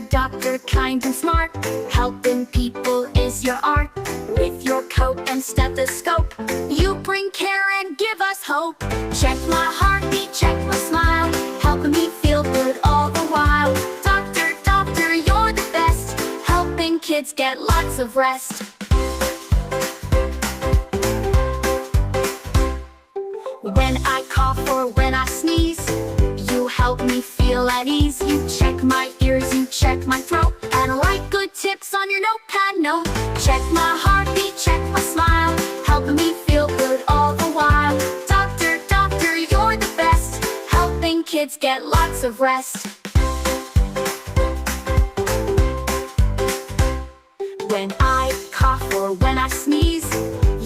doctor, kind and smart. Helping people is your art. With your coat and stethoscope, you bring care and give us hope. Check my heartbeat, check my smile, helping me feel good all the while. Doctor, doctor, you're the best, helping kids get lots of rest. When I cough or when I sneeze, you help me feel at ease. You check my ears, you check my throat, and write good tips on your notepad note. Check my heartbeat, check my smile, helping me feel good all the while. Doctor, doctor, you're the best, helping kids get lots of rest. When I cough or when I sneeze,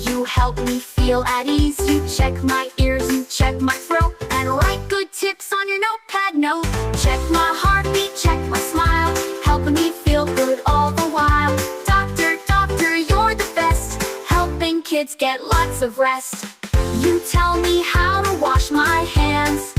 you help me feel at ease. You check my ears, you check my throat, and write good tips on your notepad note. Check my heartbeat, check my smile, helping me feel good all the while. Doctor, doctor, you're the best, helping kids get lots of rest. You tell me how to wash my hands,